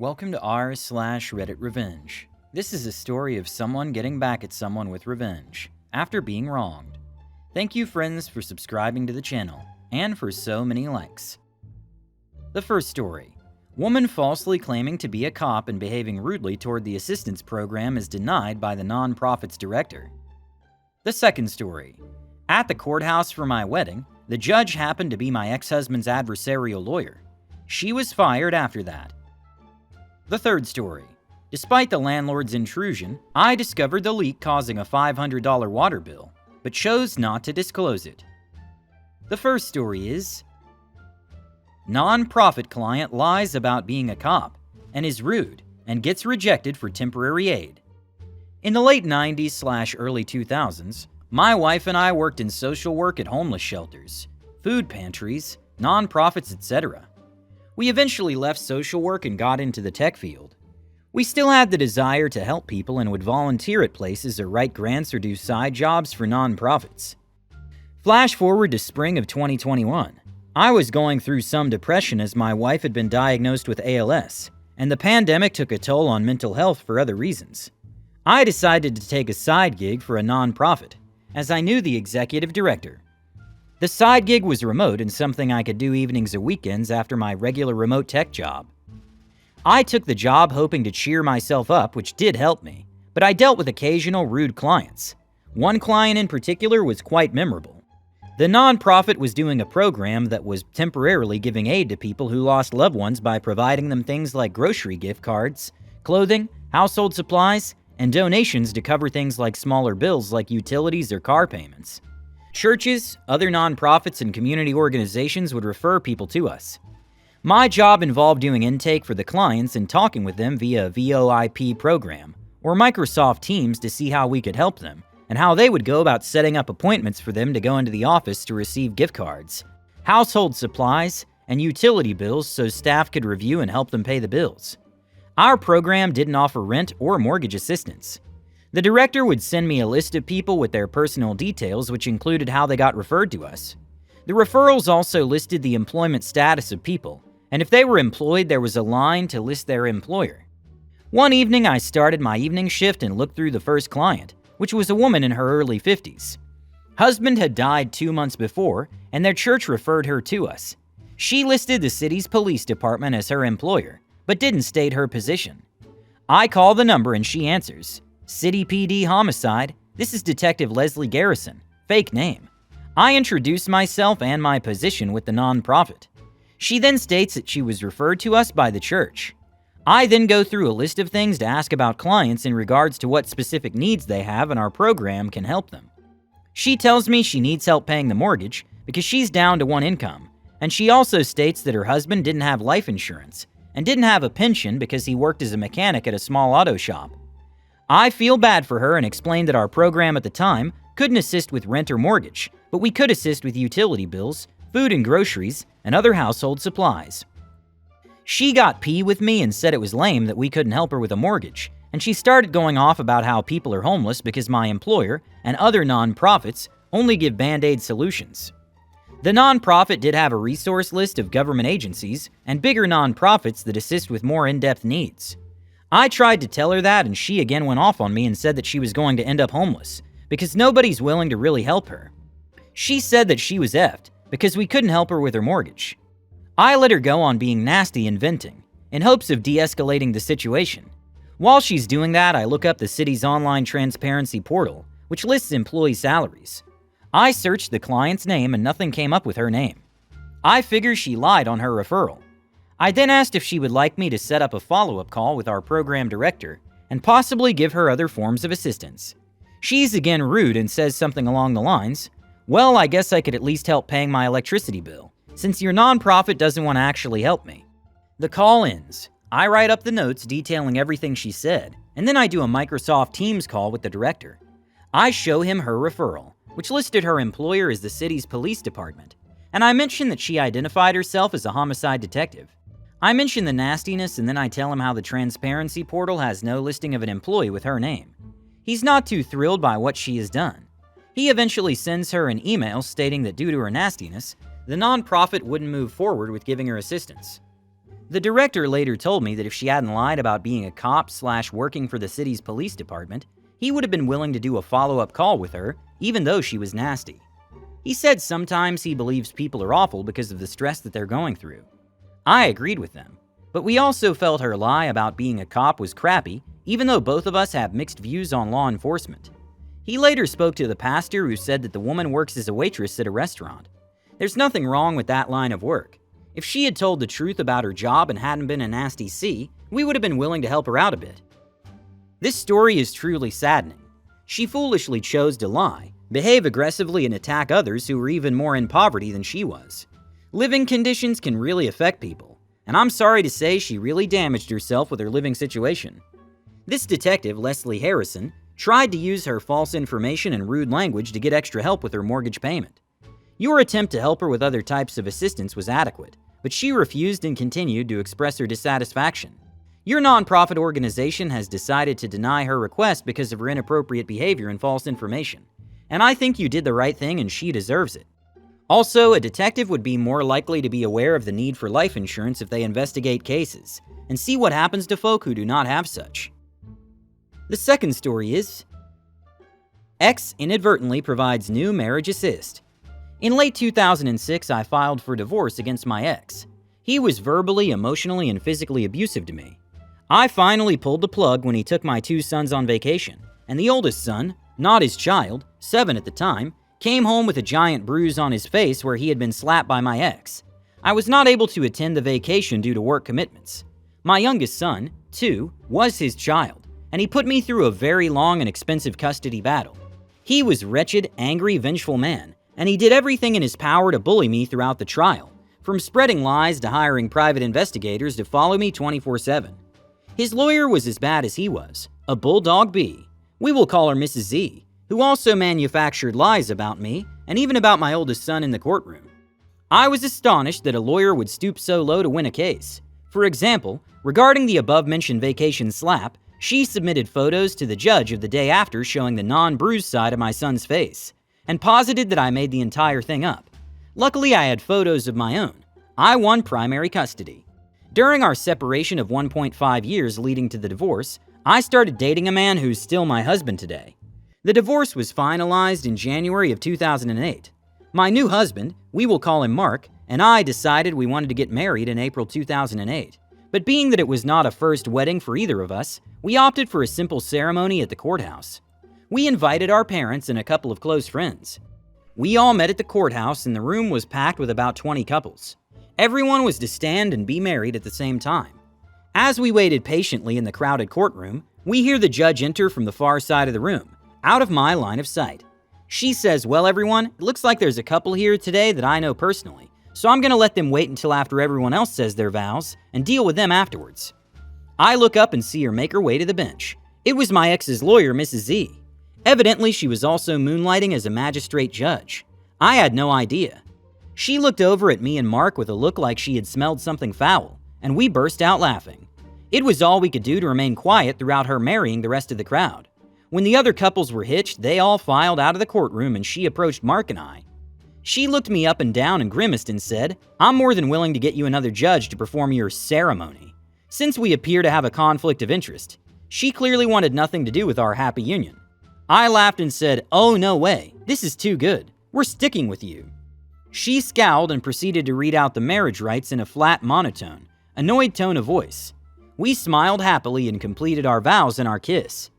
Welcome to r/Reddit Revenge. This is a story of someone getting back at someone with revenge, after being wronged. Thank you friends for subscribing to the channel, and for so many likes. The first story. Woman falsely claiming to be a cop and behaving rudely toward the assistance program is denied by the nonprofit's director. The second story. At the courthouse for my wedding, the judge happened to be my ex-husband's adversarial lawyer. She was fired after that. The third story. Despite the landlord's intrusion, I discovered the leak causing a $500 water bill, but chose not to disclose it. The first story is: non-profit client lies about being a cop and is rude and gets rejected for temporary aid. In the late 90s/early 2000s, my wife and I worked in social work at homeless shelters, food pantries, nonprofits, etc. We eventually left social work and got into the tech field. We still had the desire to help people and would volunteer at places or write grants or do side jobs for nonprofits. Flash forward to spring of 2021. I was going through some depression as my wife had been diagnosed with ALS, and the pandemic took a toll on mental health for other reasons. I decided to take a side gig for a nonprofit, as I knew the executive director. The side gig was remote and something I could do evenings or weekends after my regular remote tech job. I took the job hoping to cheer myself up, which did help me, but I dealt with occasional rude clients. One client in particular was quite memorable. The nonprofit was doing a program that was temporarily giving aid to people who lost loved ones by providing them things like grocery gift cards, clothing, household supplies, and donations to cover things like smaller bills like utilities or car payments. Churches, other nonprofits, and community organizations would refer people to us. My job involved doing intake for the clients and talking with them via a VoIP program or Microsoft Teams to see how we could help them and how they would go about setting up appointments for them to go into the office to receive gift cards, household supplies, and utility bills so staff could review and help them pay the bills. Our program didn't offer rent or mortgage assistance. The director would send me a list of people with their personal details, which included how they got referred to us. The referrals also listed the employment status of people, and if they were employed, there was a line to list their employer. One evening, I started my evening shift and looked through the first client, which was a woman in her early 50s. Husband had died 2 months before, and their church referred her to us. She listed the city's police department as her employer, but didn't state her position. I call the number and she answers. City PD Homicide, this is Detective Leslie Garrison, fake name. I introduce myself and my position with the nonprofit. She then states that she was referred to us by the church. I then go through a list of things to ask about clients in regards to what specific needs they have and our program can help them. She tells me she needs help paying the mortgage because she's down to one income, and she also states that her husband didn't have life insurance and didn't have a pension because he worked as a mechanic at a small auto shop. I feel bad for her and explain that our program at the time couldn't assist with rent or mortgage, but we could assist with utility bills, food and groceries, and other household supplies. She got pee with me and said it was lame that we couldn't help her with a mortgage, and she started going off about how people are homeless because my employer and other nonprofits only give Band-Aid solutions. The nonprofit did have a resource list of government agencies and bigger nonprofits that assist with more in-depth needs. I tried to tell her that, and she again went off on me and said that she was going to end up homeless because nobody's willing to really help her. She said that she was effed because we couldn't help her with her mortgage. I let her go on being nasty and venting, in hopes of de-escalating the situation. While she's doing that, I look up the city's online transparency portal, which lists employee salaries. I searched the client's name and nothing came up with her name. I figure she lied on her referral. I then asked if she would like me to set up a follow-up call with our program director and possibly give her other forms of assistance. She's again rude and says something along the lines, "Well, I guess I could at least help paying my electricity bill, since your nonprofit doesn't want to actually help me." The call ends. I write up the notes detailing everything she said, and then I do a Microsoft Teams call with the director. I show him her referral, which listed her employer as the city's police department, and I mention that she identified herself as a homicide detective. I mention the nastiness and then I tell him how the transparency portal has no listing of an employee with her name. He's not too thrilled by what she has done. He eventually sends her an email stating that due to her nastiness, the nonprofit wouldn't move forward with giving her assistance. The director later told me that if she hadn't lied about being a cop/working for the city's police department, he would have been willing to do a follow-up call with her, even though she was nasty. He said sometimes he believes people are awful because of the stress that they're going through. I agreed with them, but we also felt her lie about being a cop was crappy, even though both of us have mixed views on law enforcement. He later spoke to the pastor who said that the woman works as a waitress at a restaurant. There's nothing wrong with that line of work. If she had told the truth about her job and hadn't been a nasty C, we would have been willing to help her out a bit. This story is truly saddening. She foolishly chose to lie, behave aggressively, and attack others who were even more in poverty than she was. Living conditions can really affect people, and I'm sorry to say she really damaged herself with her living situation. This detective, Leslie Harrison, tried to use her false information and rude language to get extra help with her mortgage payment. Your attempt to help her with other types of assistance was adequate, but she refused and continued to express her dissatisfaction. Your nonprofit organization has decided to deny her request because of her inappropriate behavior and false information, and I think you did the right thing and she deserves it. Also, a detective would be more likely to be aware of the need for life insurance if they investigate cases, and see what happens to folk who do not have such. The second story is, ex inadvertently provides new marriage assist. In late 2006, I filed for divorce against my ex. He was verbally, emotionally, and physically abusive to me. I finally pulled the plug when he took my 2 sons on vacation, and the oldest son, not his child, 7 at the time, came home with a giant bruise on his face where he had been slapped by my ex. I was not able to attend the vacation due to work commitments. My youngest son, 2, was his child, and he put me through a very long and expensive custody battle. He was wretched, angry, vengeful man, and he did everything in his power to bully me throughout the trial, from spreading lies to hiring private investigators to follow me 24/7. His lawyer was as bad as he was, a Bulldog B. We will call her Mrs. Z, who also manufactured lies about me and even about my oldest son in the courtroom. I was astonished that a lawyer would stoop so low to win a case. For example, regarding the above-mentioned vacation slap, she submitted photos to the judge of the day after showing the non-bruised side of my son's face, and posited that I made the entire thing up. Luckily, I had photos of my own. I won primary custody. During our separation of 1.5 years leading to the divorce, I started dating a man who's still my husband today. The divorce was finalized in January of 2008. My new husband, we will call him Mark, and I decided we wanted to get married in April 2008. But being that it was not a first wedding for either of us, we opted for a simple ceremony at the courthouse. We invited our parents and a couple of close friends. We all met at the courthouse and the room was packed with about 20 couples. Everyone was to stand and be married at the same time. As we waited patiently in the crowded courtroom, we hear the judge enter from the far side of the room, out of my line of sight. She says, "Well, everyone, it looks like there's a couple here today that I know personally, so I'm going to let them wait until after everyone else says their vows and deal with them afterwards." I look up and see her make her way to the bench. It was my ex's lawyer, Mrs. Z. Evidently, she was also moonlighting as a magistrate judge. I had no idea. She looked over at me and Mark with a look like she had smelled something foul, and we burst out laughing. It was all we could do to remain quiet throughout her marrying the rest of the crowd. When the other couples were hitched, they all filed out of the courtroom and she approached Mark and I. She looked me up and down and grimaced and said, "I'm more than willing to get you another judge to perform your ceremony, since we appear to have a conflict of interest." She clearly wanted nothing to do with our happy union. I laughed and said, "Oh, no way. This is too good. We're sticking with you." She scowled and proceeded to read out the marriage rites in a flat monotone, annoyed tone of voice. We smiled happily and completed our vows and our kiss.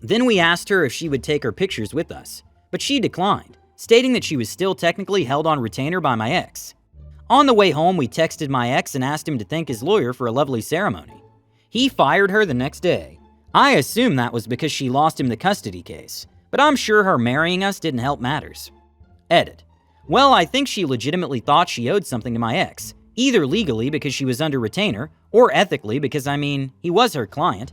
Then we asked her if she would take her pictures with us, but she declined, stating that she was still technically held on retainer by my ex. On the way home, we texted my ex and asked him to thank his lawyer for a lovely ceremony. He fired her the next day. I assume that was because she lost him the custody case, but I'm sure her marrying us didn't help matters. Edit. Well, I think she legitimately thought she owed something to my ex, either legally because she was under retainer, or ethically because, he was her client.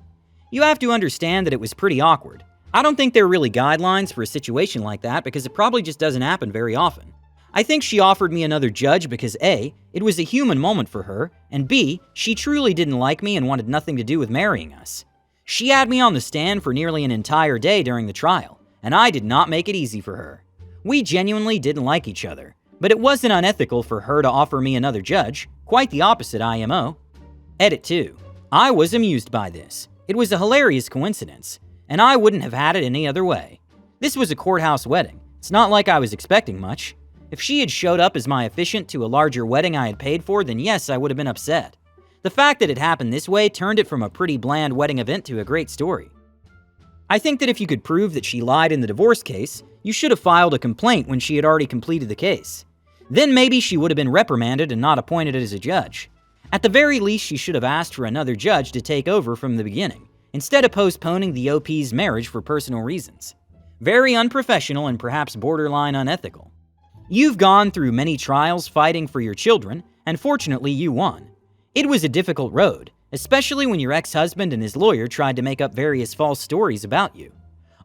You have to understand that it was pretty awkward. I don't think there are really guidelines for a situation like that because it probably just doesn't happen very often. I think she offered me another judge because A, it was a human moment for her, and B, she truly didn't like me and wanted nothing to do with marrying us. She had me on the stand for nearly an entire day during the trial, and I did not make it easy for her. We genuinely didn't like each other, but it wasn't unethical for her to offer me another judge, quite the opposite IMO. Edit 2. I was amused by this. It was a hilarious coincidence, and I wouldn't have had it any other way. This was a courthouse wedding. It's not like I was expecting much. If she had showed up as my officiant to a larger wedding I had paid for, then yes, I would have been upset. The fact that it happened this way turned it from a pretty bland wedding event to a great story. I think that if you could prove that she lied in the divorce case, you should have filed a complaint when she had already completed the case. Then maybe she would have been reprimanded and not appointed as a judge. At the very least, she should have asked for another judge to take over from the beginning, instead of postponing the OP's marriage for personal reasons. Very unprofessional and perhaps borderline unethical. You've gone through many trials fighting for your children, and fortunately you won. It was a difficult road, especially when your ex-husband and his lawyer tried to make up various false stories about you.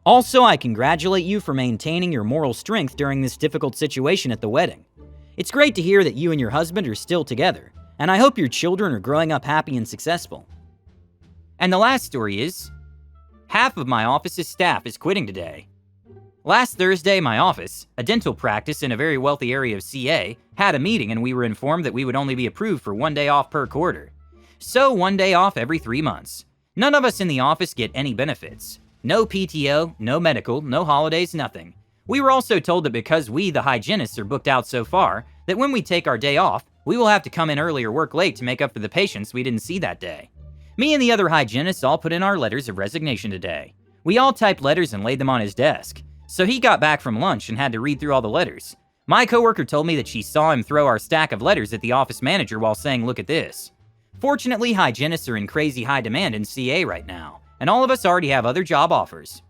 Also, I congratulate you for maintaining your moral strength during this difficult situation at the wedding. It's great to hear that you and your husband are still together, and I hope your children are growing up happy and successful. And the last story is, half of my office's staff is quitting today. Last Thursday, my office, a dental practice in a very wealthy area of CA, had a meeting and we were informed that we would only be approved for 1 day off per quarter. So 1 day off every 3 months. None of us in the office get any benefits. No PTO, no medical, no holidays, nothing. We were also told that because we, the hygienists, are booked out so far, that when we take our day off, we will have to come in early or work late to make up for the patients we didn't see that day. Me and the other hygienists all put in our letters of resignation today. We all typed letters and laid them on his desk. So he got back from lunch and had to read through all the letters. My coworker told me that she saw him throw our stack of letters at the office manager while saying, "Look at this." Fortunately, hygienists are in crazy high demand in CA right now, and all of us already have other job offers.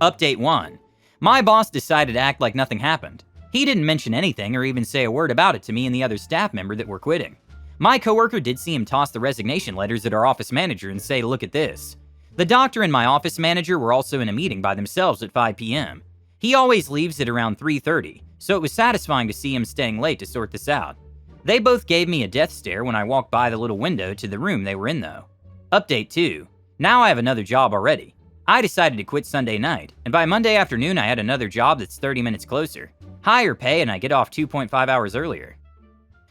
Update 1. My boss decided to act like nothing happened. He didn't mention anything or even say a word about it to me and the other staff member that were quitting. My coworker did see him toss the resignation letters at our office manager and say, "Look at this." The doctor and my office manager were also in a meeting by themselves at 5 p.m. He always leaves at around 3:30, so it was satisfying to see him staying late to sort this out. They both gave me a death stare when I walked by the little window to the room they were in though. Update 2. Now I have another job already. I decided to quit Sunday night, and by Monday afternoon I had another job that's 30 minutes closer. Higher pay and I get off 2.5 hours earlier.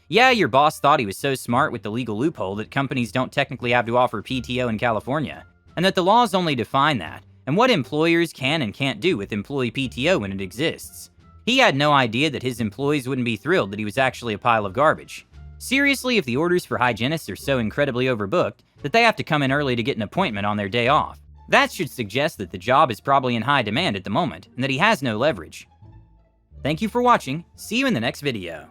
Yeah, your boss thought he was so smart with the legal loophole that companies don't technically have to offer PTO in California, and that the laws only define that, and what employers can and can't do with employee PTO when it exists. He had no idea that his employees wouldn't be thrilled that he was actually a pile of garbage. Seriously, if the orders for hygienists are so incredibly overbooked that they have to come in early to get an appointment on their day off, that should suggest that the job is probably in high demand at the moment, and that he has no leverage. Thank you for watching. See you in the next video.